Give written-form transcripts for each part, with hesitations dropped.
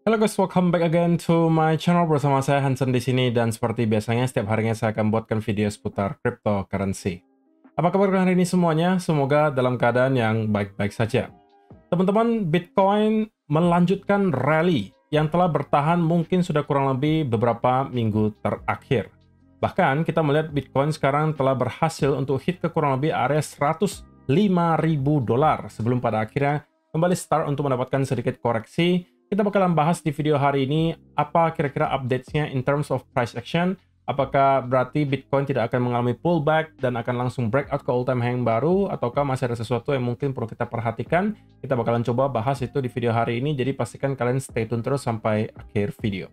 Halo guys, welcome back again to my channel bersama saya Hansen di sini dan seperti biasanya setiap harinya saya akan buatkan video seputar cryptocurrency. Apa kabar hari ini semuanya? Semoga dalam keadaan yang baik-baik saja. Teman-teman, Bitcoin melanjutkan rally yang telah bertahan mungkin sudah kurang lebih beberapa minggu terakhir. Bahkan kita melihat Bitcoin sekarang telah berhasil untuk hit ke kurang lebih area $105.000 sebelum pada akhirnya kembali start untuk mendapatkan sedikit koreksi. Kita bakalan bahas di video hari ini apa kira-kira updates-nya in terms of price action. Apakah berarti Bitcoin tidak akan mengalami pullback dan akan langsung breakout ke all-time high yang baru, ataukah masih ada sesuatu yang mungkin perlu kita perhatikan? Kita bakalan coba bahas itu di video hari ini, jadi pastikan kalian stay tune terus sampai akhir video.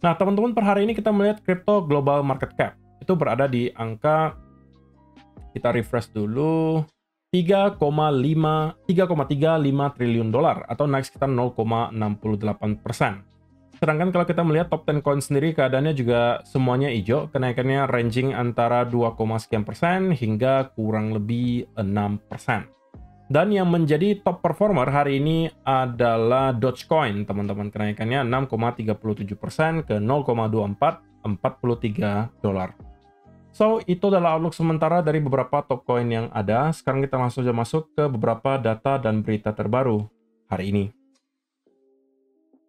Nah, teman-teman, per hari ini kita melihat crypto global market cap. Itu berada di angka, kita refresh dulu, 3,35 triliun dolar atau naik sekitar 0,68%. Sedangkan kalau kita melihat top 10 coin sendiri keadaannya juga semuanya hijau, kenaikannya ranging antara 2, sekian persen hingga kurang lebih 6%. Dan yang menjadi top performer hari ini adalah Dogecoin, teman-teman. Kenaikannya 6,37% ke 0,2443 dolar. So, itu adalah outlook sementara dari beberapa top coin yang ada. Sekarang kita langsung saja masuk ke beberapa data dan berita terbaru hari ini.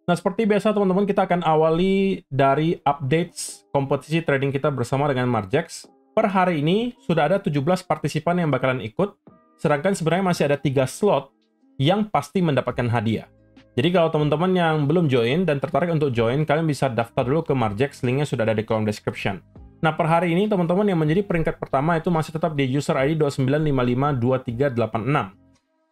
Nah, seperti biasa teman-teman, kita akan awali dari updates kompetisi trading kita bersama dengan Margex. Per hari ini, sudah ada 17 partisipan yang bakalan ikut, sedangkan sebenarnya masih ada 3 slot yang pasti mendapatkan hadiah. Jadi kalau teman-teman yang belum join dan tertarik untuk join, kalian bisa daftar dulu ke Margex, linknya sudah ada di kolom description. Nah, per hari ini teman-teman yang menjadi peringkat pertama itu masih tetap di user ID 29552386.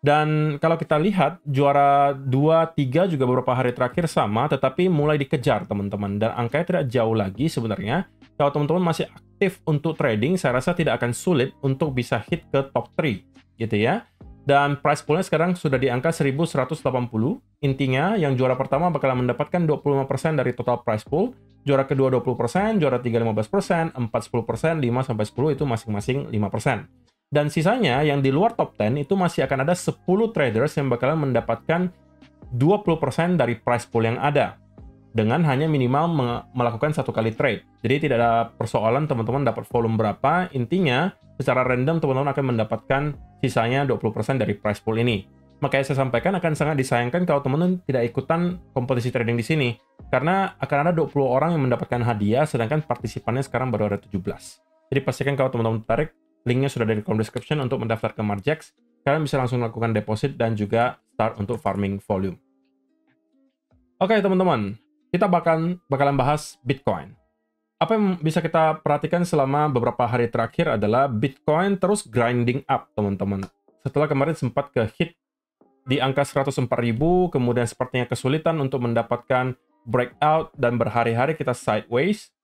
Dan kalau kita lihat, juara 2, 3 juga beberapa hari terakhir sama, tetapi mulai dikejar teman-teman. Dan angkanya tidak jauh lagi sebenarnya. Kalau teman-teman masih aktif untuk trading, saya rasa tidak akan sulit untuk bisa hit ke top 3, gitu ya. Dan price poolnya sekarang sudah di angka 1180. Intinya, yang juara pertama bakalan mendapatkan 25% dari total price pool, juara kedua 20%, juara 3 15%, 4 10%, 5 sampai 10 itu masing-masing 5%. Dan sisanya yang di luar top 10 itu masih akan ada 10 traders yang bakalan mendapatkan 20% dari price pool yang ada dengan hanya minimal melakukan satu kali trade. Jadi tidak ada persoalan teman-teman dapat volume berapa, intinya secara random teman-teman akan mendapatkan sisanya 20% dari price pool ini. Makanya saya sampaikan akan sangat disayangkan kalau teman-teman tidak ikutan kompetisi trading di sini. Karena akan ada 20 orang yang mendapatkan hadiah, sedangkan partisipannya sekarang baru ada 17. Jadi pastikan kalau teman-teman tertarik, linknya sudah ada di kolom description untuk mendaftar ke Margex. Kalian bisa langsung melakukan deposit dan juga start untuk farming volume. Oke teman-teman, kita bakalan bahas Bitcoin. Apa yang bisa kita perhatikan selama beberapa hari terakhir adalah Bitcoin terus grinding up, teman-teman. Setelah kemarin sempat ke hit di angka 104.000, kemudian sepertinya kesulitan untuk mendapatkan breakout dan berhari-hari kita sideways.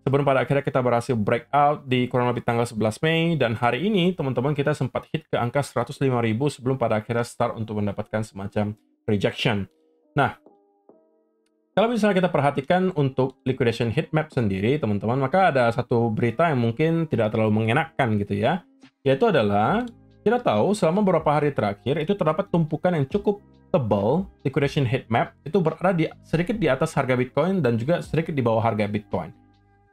Sebelum pada akhirnya kita berhasil breakout di kurang lebih tanggal 11 Mei, dan hari ini teman-teman kita sempat hit ke angka 105.000 sebelum pada akhirnya start untuk mendapatkan semacam rejection. Nah, kalau misalnya kita perhatikan untuk liquidation heat map sendiri, teman-teman, maka ada satu berita yang mungkin tidak terlalu mengenakan gitu ya. Yaitu adalah, kita tahu selama beberapa hari terakhir itu terdapat tumpukan yang cukup tebal liquidation heat map, itu berada sedikit di atas harga Bitcoin dan juga sedikit di bawah harga Bitcoin.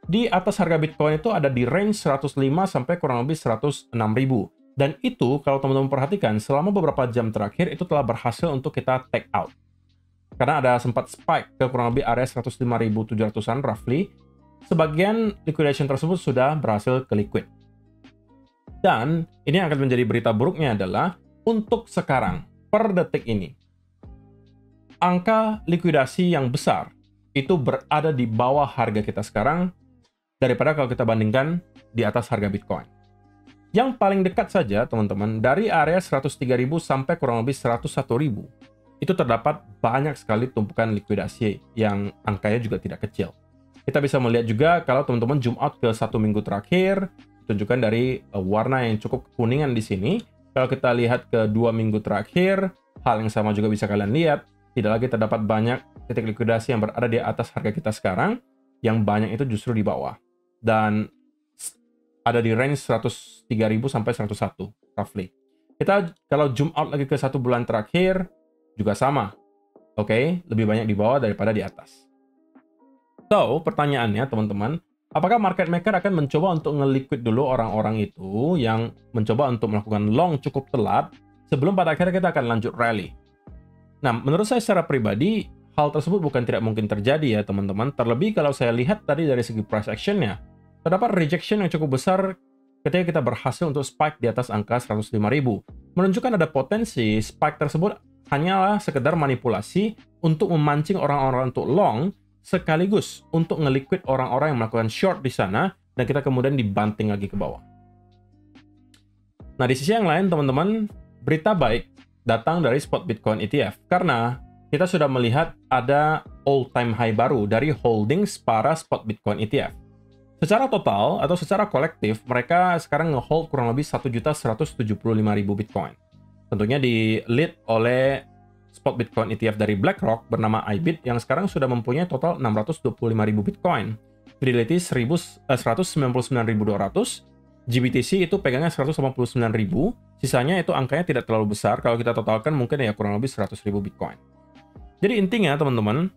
Di atas harga Bitcoin itu ada di range 105 sampai kurang lebih 106.000. Dan itu kalau teman-teman perhatikan selama beberapa jam terakhir itu telah berhasil untuk kita take out. Karena ada sempat spike ke kurang lebih area 105.700-an roughly. Sebagian liquidation tersebut sudah berhasil ke liquid. Dan ini yang akan menjadi berita buruknya adalah untuk sekarang, per detik ini, angka likuidasi yang besar itu berada di bawah harga kita sekarang daripada kalau kita bandingkan di atas harga Bitcoin. Yang paling dekat saja, teman-teman, dari area 103.000 sampai kurang lebih 101.000, itu terdapat banyak sekali tumpukan likuidasi yang angkanya juga tidak kecil. Kita bisa melihat juga kalau teman-teman zoom out ke 1 minggu terakhir, tunjukkan dari warna yang cukup kuningan di sini. Kalau kita lihat ke 2 minggu terakhir, hal yang sama juga bisa kalian lihat. Tidak lagi terdapat banyak titik likuidasi yang berada di atas harga kita sekarang, yang banyak itu justru di bawah. Dan ada di range 103.000 sampai 101, roughly. Kita kalau zoom out lagi ke 1 bulan terakhir, juga sama. Oke, lebih banyak di bawah daripada di atas. So, pertanyaannya teman-teman, apakah market maker akan mencoba untuk nge-liquid dulu orang-orang itu yang mencoba untuk melakukan long cukup telat sebelum pada akhirnya kita akan lanjut rally? Nah, menurut saya secara pribadi, hal tersebut bukan tidak mungkin terjadi ya teman-teman. Terlebih kalau saya lihat tadi dari segi price action-nya, terdapat rejection yang cukup besar ketika kita berhasil untuk spike di atas angka 105.000. Menunjukkan ada potensi spike tersebut hanyalah sekedar manipulasi untuk memancing orang-orang untuk long, sekaligus untuk nge-liquid orang-orang yang melakukan short di sana, dan kita kemudian dibanting lagi ke bawah. Nah, di sisi yang lain, teman-teman, berita baik datang dari spot Bitcoin ETF, karena kita sudah melihat ada all-time high baru dari holdings para spot Bitcoin ETF. Secara total atau secara kolektif, mereka sekarang nge-hold kurang lebih 1.175.000 Bitcoin. Tentunya di-lead oleh spot Bitcoin ETF dari BlackRock bernama IBIT yang sekarang sudah mempunyai total 625.000 Bitcoin. Fidelity 199.200, GBTC itu pegangnya 189.000, sisanya itu angkanya tidak terlalu besar, kalau kita totalkan mungkin ya kurang lebih 100.000 Bitcoin. Jadi intinya teman-teman,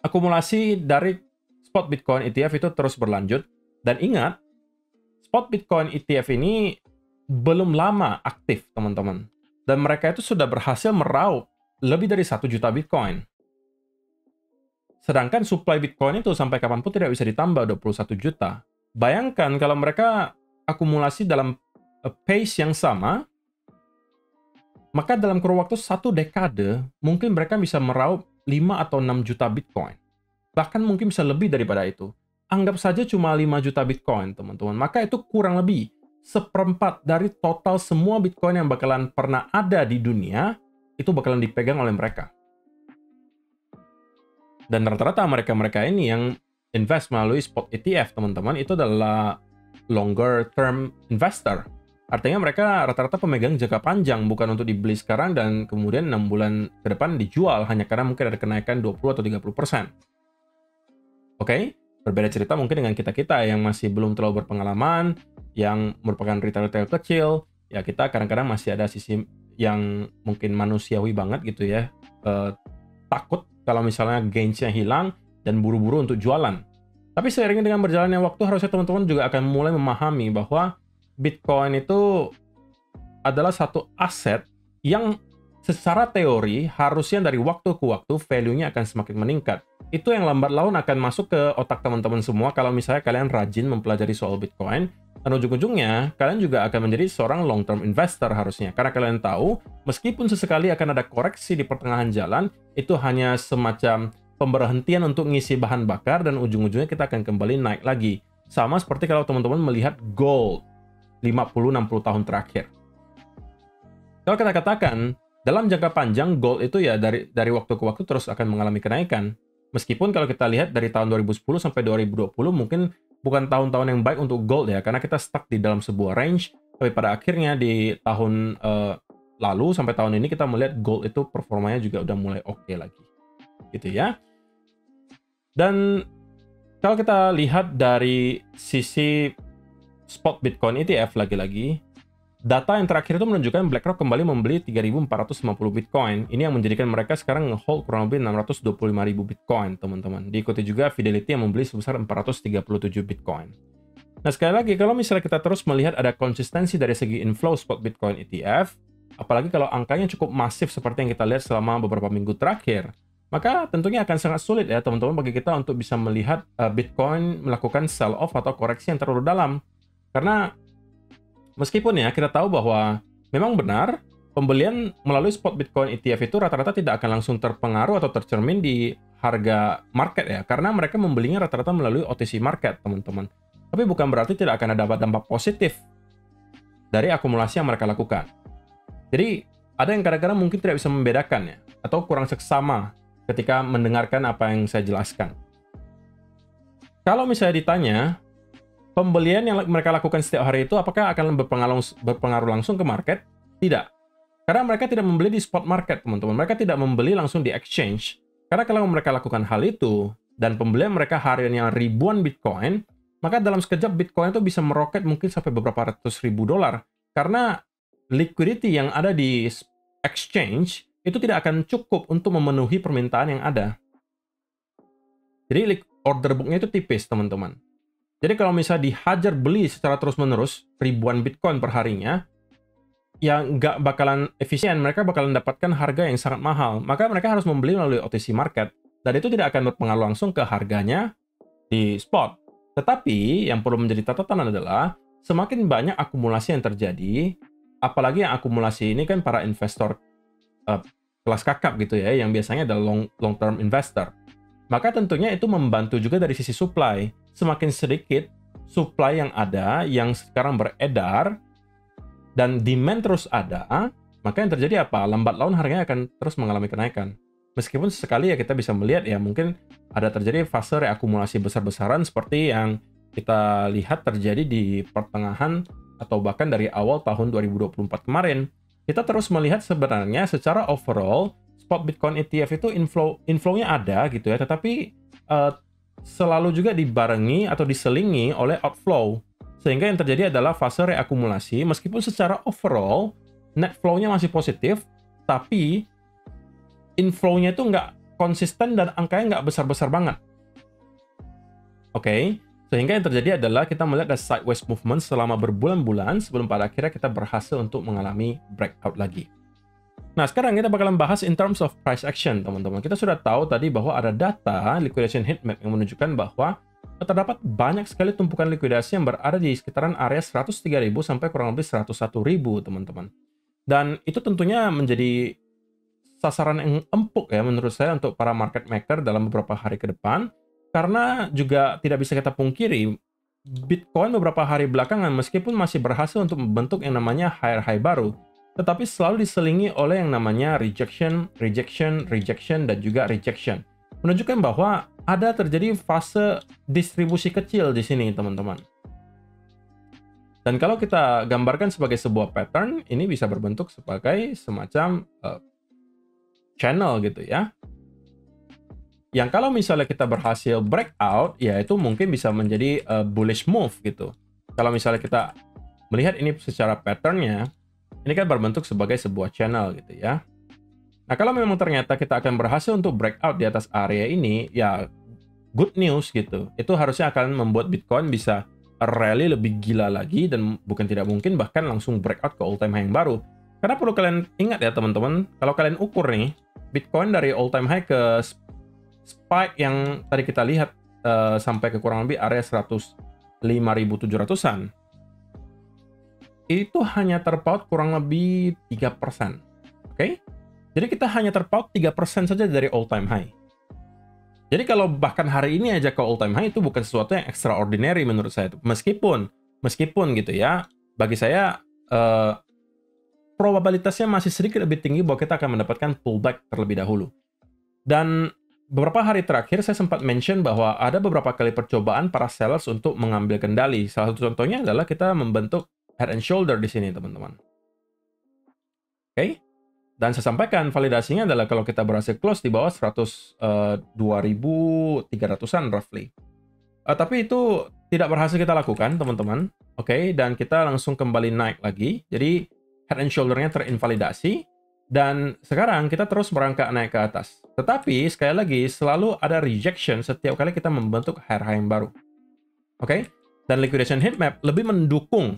akumulasi dari spot Bitcoin ETF itu terus berlanjut, dan ingat, spot Bitcoin ETF ini belum lama aktif teman-teman. Dan mereka itu sudah berhasil meraup lebih dari 1 juta Bitcoin. Sedangkan supply Bitcoin itu sampai kapanpun tidak bisa ditambah 21 juta. Bayangkan kalau mereka akumulasi dalam pace yang sama, maka dalam kurun waktu 1 dekade, mungkin mereka bisa meraup 5 atau 6 juta Bitcoin. Bahkan mungkin bisa lebih daripada itu. Anggap saja cuma 5 juta Bitcoin, teman-teman. Maka itu kurang lebih 1/4 dari total semua Bitcoin yang bakalan pernah ada di dunia, itu bakalan dipegang oleh mereka. Dan rata-rata mereka-mereka ini yang invest melalui spot ETF, teman-teman, itu adalah longer term investor. Artinya mereka rata-rata pemegang jangka panjang, bukan untuk dibeli sekarang dan kemudian 6 bulan ke depan dijual hanya karena mungkin ada kenaikan 20 atau 30%. Oke? Berbeda cerita mungkin dengan kita-kita yang masih belum terlalu berpengalaman, yang merupakan retail-retail kecil, ya kita kadang-kadang masih ada sisi yang mungkin manusiawi banget gitu ya, takut kalau misalnya gains-nya hilang dan buru-buru untuk jualan. Tapi seiring dengan berjalannya waktu, harusnya teman-teman juga akan mulai memahami bahwa Bitcoin itu adalah satu aset yang secara teori harusnya dari waktu ke waktu value-nya akan semakin meningkat. Itu yang lambat laun akan masuk ke otak teman-teman semua kalau misalnya kalian rajin mempelajari soal Bitcoin. Dan ujung-ujungnya, kalian juga akan menjadi seorang long-term investor harusnya. Karena kalian tahu, meskipun sesekali akan ada koreksi di pertengahan jalan, itu hanya semacam pemberhentian untuk ngisi bahan bakar dan ujung-ujungnya kita akan kembali naik lagi. Sama seperti kalau teman-teman melihat gold 50-60 tahun terakhir. Kalau kita katakan, dalam jangka panjang, gold itu ya dari waktu ke waktu terus akan mengalami kenaikan. Meskipun kalau kita lihat dari tahun 2010 sampai 2020 mungkin bukan tahun-tahun yang baik untuk gold ya, karena kita stuck di dalam sebuah range, tapi pada akhirnya di tahun lalu sampai tahun ini kita melihat gold itu performanya juga udah mulai oke lagi. Gitu ya. Dan kalau kita lihat dari sisi spot Bitcoin ETF lagi-lagi, data yang terakhir itu menunjukkan BlackRock kembali membeli 3.450 Bitcoin. Ini yang menjadikan mereka sekarang nge-hold kurang lebih 625.000 Bitcoin, teman-teman. Diikuti juga Fidelity yang membeli sebesar 437 Bitcoin. Nah, sekali lagi, kalau misalnya kita terus melihat ada konsistensi dari segi inflow spot Bitcoin ETF, apalagi kalau angkanya cukup masif seperti yang kita lihat selama beberapa minggu terakhir, maka tentunya akan sangat sulit ya, teman-teman, bagi kita untuk bisa melihat Bitcoin melakukan sell-off atau koreksi yang terlalu dalam. Karena meskipun ya kita tahu bahwa memang benar pembelian melalui spot Bitcoin ETF itu rata-rata tidak akan langsung terpengaruh atau tercermin di harga market ya, karena mereka membelinya rata-rata melalui OTC market, teman-teman. Tapi bukan berarti tidak akan ada dampak positif dari akumulasi yang mereka lakukan. Jadi ada yang kadang-kadang mungkin tidak bisa membedakan ya, atau kurang seksama ketika mendengarkan apa yang saya jelaskan. Kalau misalnya ditanya, pembelian yang mereka lakukan setiap hari itu apakah akan berpengaruh langsung ke market? Tidak. Karena mereka tidak membeli di spot market, teman-teman. Mereka tidak membeli langsung di exchange. Karena kalau mereka lakukan hal itu, dan pembelian mereka hariannya ribuan Bitcoin, maka dalam sekejap Bitcoin itu bisa meroket mungkin sampai beberapa ratus ribu dolar. Karena liquidity yang ada di exchange itu tidak akan cukup untuk memenuhi permintaan yang ada. Jadi order booknya itu tipis, teman-teman. Jadi kalau misalnya dihajar beli secara terus-menerus, ribuan Bitcoin per harinya, ya nggak bakalan efisien, mereka bakalan dapatkan harga yang sangat mahal. Maka mereka harus membeli melalui OTC market. Dan itu tidak akan berpengaruh langsung ke harganya di spot. Tetapi yang perlu menjadi catatan adalah, semakin banyak akumulasi yang terjadi, apalagi yang akumulasi ini kan para investor kelas kakap gitu ya, yang biasanya adalah long term investor. Maka tentunya itu membantu juga dari sisi supply. Semakin sedikit supply yang ada, yang sekarang beredar, dan demand terus ada, maka yang terjadi apa? Lambat laun harganya akan terus mengalami kenaikan. Meskipun sesekali ya kita bisa melihat ya mungkin ada terjadi fase reakumulasi besar-besaran seperti yang kita lihat terjadi di pertengahan atau bahkan dari awal tahun 2024 kemarin. Kita terus melihat sebenarnya secara overall spot Bitcoin ETF itu inflow-nya ada gitu ya, tetapi selalu juga dibarengi atau diselingi oleh outflow. Sehingga yang terjadi adalah fase reakumulasi, meskipun secara overall net flow-nya masih positif, tapi inflow-nya itu nggak konsisten dan angkanya nggak besar-besar banget. Oke, sehingga yang terjadi adalah kita melihat ada sideways movement selama berbulan-bulan sebelum pada akhirnya kita berhasil untuk mengalami breakout lagi. Nah, sekarang kita bakalan bahas in terms of price action, teman-teman. Kita sudah tahu tadi bahwa ada data liquidation heat map yang menunjukkan bahwa terdapat banyak sekali tumpukan likuidasi yang berada di sekitaran area 103.000 sampai kurang lebih 101.000, teman-teman. Dan itu tentunya menjadi sasaran yang empuk ya menurut saya untuk para market maker dalam beberapa hari ke depan, karena juga tidak bisa kita pungkiri Bitcoin beberapa hari belakangan meskipun masih berhasil untuk membentuk yang namanya higher high baru, tetapi selalu diselingi oleh yang namanya rejection, dan juga rejection. Menunjukkan bahwa ada terjadi fase distribusi kecil di sini, teman-teman. Dan kalau kita gambarkan sebagai sebuah pattern, ini bisa berbentuk sebagai semacam channel gitu ya. Yang kalau misalnya kita berhasil breakout, ya itu mungkin bisa menjadi bullish move gitu. Kalau misalnya kita melihat ini secara patternnya, ini kan berbentuk sebagai sebuah channel gitu ya. Nah, kalau memang ternyata kita akan berhasil untuk breakout di atas area ini, ya good news gitu. Itu harusnya akan membuat Bitcoin bisa rally lebih gila lagi dan bukan tidak mungkin bahkan langsung breakout ke all time high yang baru. Karena perlu kalian ingat ya teman-teman, kalau kalian ukur nih, Bitcoin dari all time high ke spike yang tadi kita lihat sampai ke kurang lebih area 105.700-an. Itu hanya terpaut kurang lebih 3%. Oke? Jadi kita hanya terpaut 3% saja dari all time high. Jadi kalau bahkan hari ini aja ke all time high itu bukan sesuatu yang extraordinary menurut saya. Meskipun gitu ya, bagi saya probabilitasnya masih sedikit lebih tinggi bahwa kita akan mendapatkan pullback terlebih dahulu. Dan beberapa hari terakhir saya sempat mention bahwa ada beberapa kali percobaan para sellers untuk mengambil kendali. Salah satu contohnya adalah kita membentuk head and shoulder di sini, teman-teman. Oke? Dan saya sampaikan validasinya adalah kalau kita berhasil close di bawah 102.300-an roughly. Tapi itu tidak berhasil kita lakukan, teman-teman. Oke, dan kita langsung kembali naik lagi. Jadi head and shoulder-nya terinvalidasi. Dan sekarang kita terus merangkak naik ke atas. Tetapi sekali lagi selalu ada rejection setiap kali kita membentuk higher high yang baru. Oke? Dan liquidation heat map lebih mendukung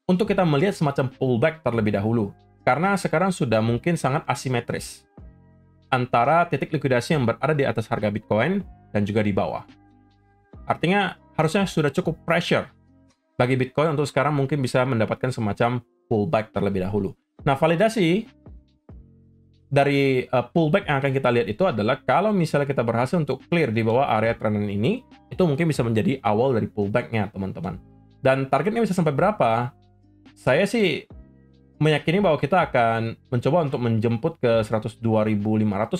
untuk kita melihat semacam pullback terlebih dahulu. Karena sekarang sudah mungkin sangat asimetris antara titik likuidasi yang berada di atas harga Bitcoin dan juga di bawah. Artinya harusnya sudah cukup pressure bagi Bitcoin untuk sekarang mungkin bisa mendapatkan semacam pullback terlebih dahulu. Nah, validasi dari pullback yang akan kita lihat itu adalah kalau misalnya kita berhasil untuk clear di bawah area trend ini, itu mungkin bisa menjadi awal dari pullback-nya, teman-teman. Dan targetnya bisa sampai berapa? Saya sih meyakini bahwa kita akan mencoba untuk menjemput ke 102.500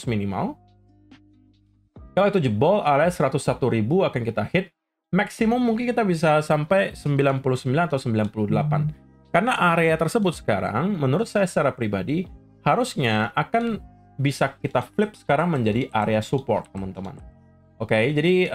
minimal. Kalau itu jebol, area 101.000 akan kita hit. Maksimum mungkin kita bisa sampai 99 atau 98. Karena area tersebut sekarang, menurut saya secara pribadi, harusnya akan bisa kita flip sekarang menjadi area support, teman-teman. Oke, jadi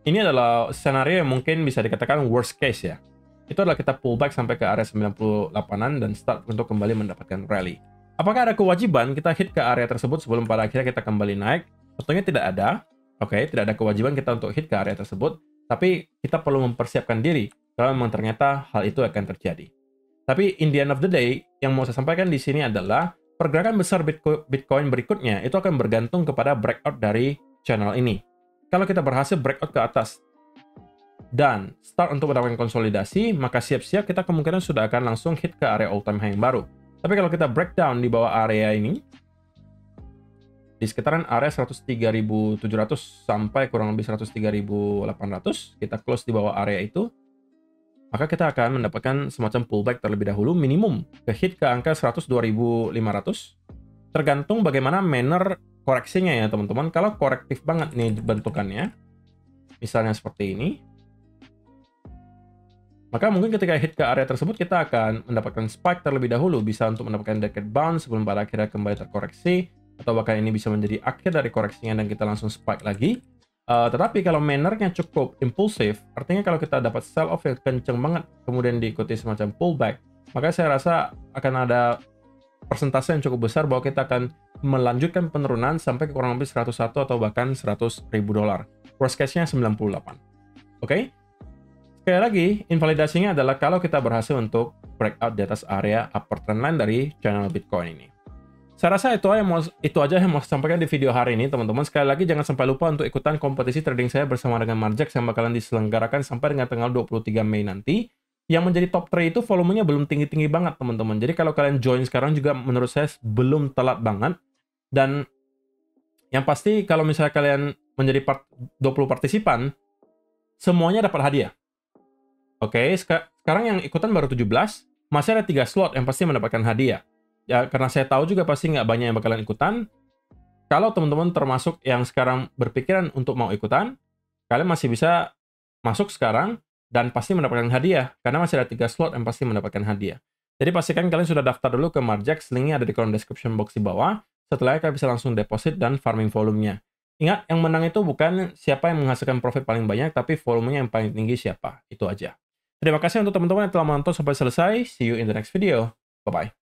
ini adalah skenario yang mungkin bisa dikatakan worst case ya. Itu adalah kita pullback sampai ke area 98-an dan start untuk kembali mendapatkan rally. Apakah ada kewajiban kita hit ke area tersebut sebelum pada akhirnya kita kembali naik? Tentunya tidak ada. Oke, tidak ada kewajiban kita untuk hit ke area tersebut. Tapi kita perlu mempersiapkan diri kalau memang ternyata hal itu akan terjadi. Tapi in the end of the day, yang mau saya sampaikan di sini adalah pergerakan besar Bitcoin berikutnya itu akan bergantung kepada breakout dari channel ini. Kalau kita berhasil breakout ke atas dan start untuk mendapatkan konsolidasi, maka siap-siap kita kemungkinan sudah akan langsung hit ke area all time high yang baru. Tapi kalau kita breakdown di bawah area ini, di sekitaran area 103.700 sampai kurang lebih 103.800, kita close di bawah area itu, maka kita akan mendapatkan semacam pullback terlebih dahulu, minimum ke hit ke angka 102.500. Tergantung bagaimana manner koreksinya ya teman-teman. Kalau korektif banget nih bentukannya, misalnya seperti ini, maka mungkin ketika hit ke area tersebut kita akan mendapatkan spike terlebih dahulu, bisa untuk mendapatkan decade bounce sebelum pada akhirnya kembali terkoreksi, atau bahkan ini bisa menjadi akhir dari koreksinya dan kita langsung spike lagi. Tetapi kalau mannernya cukup impulsif, artinya kalau kita dapat sell off yang kenceng banget, kemudian diikuti semacam pullback, maka saya rasa akan ada persentase yang cukup besar bahwa kita akan melanjutkan penurunan sampai ke kurang lebih 101 atau bahkan 100.000 dolar. Worst case-nya 98. Oke? Sekali lagi, invalidasinya adalah kalau kita berhasil untuk breakout di atas area upper trend line dari channel Bitcoin ini. Saya rasa itu aja yang mau saya sampaikan di video hari ini, teman-teman. Sekali lagi, jangan sampai lupa untuk ikutan kompetisi trading saya bersama dengan Marjax yang bakalan diselenggarakan sampai dengan tanggal 23 Mei nanti. Yang menjadi top trade itu volumenya belum tinggi-tinggi banget, teman-teman. Jadi kalau kalian join sekarang juga menurut saya belum telat banget. Dan yang pasti kalau misalnya kalian menjadi 20 partisipan, semuanya dapat hadiah. Oke, sekarang yang ikutan baru 17, masih ada 3 slot yang pasti mendapatkan hadiah. Ya, karena saya tahu juga pasti nggak banyak yang bakalan ikutan. Kalau teman-teman termasuk yang sekarang berpikiran untuk mau ikutan, kalian masih bisa masuk sekarang dan pasti mendapatkan hadiah. Karena masih ada 3 slot yang pasti mendapatkan hadiah. Jadi pastikan kalian sudah daftar dulu ke Marjax, linknya ada di kolom description box di bawah. Setelahnya kalian bisa langsung deposit dan farming volumenya. Ingat, yang menang itu bukan siapa yang menghasilkan profit paling banyak, tapi volumenya yang paling tinggi siapa. Itu aja. Terima kasih untuk teman-teman yang telah menonton sampai selesai. See you in the next video. Bye-bye.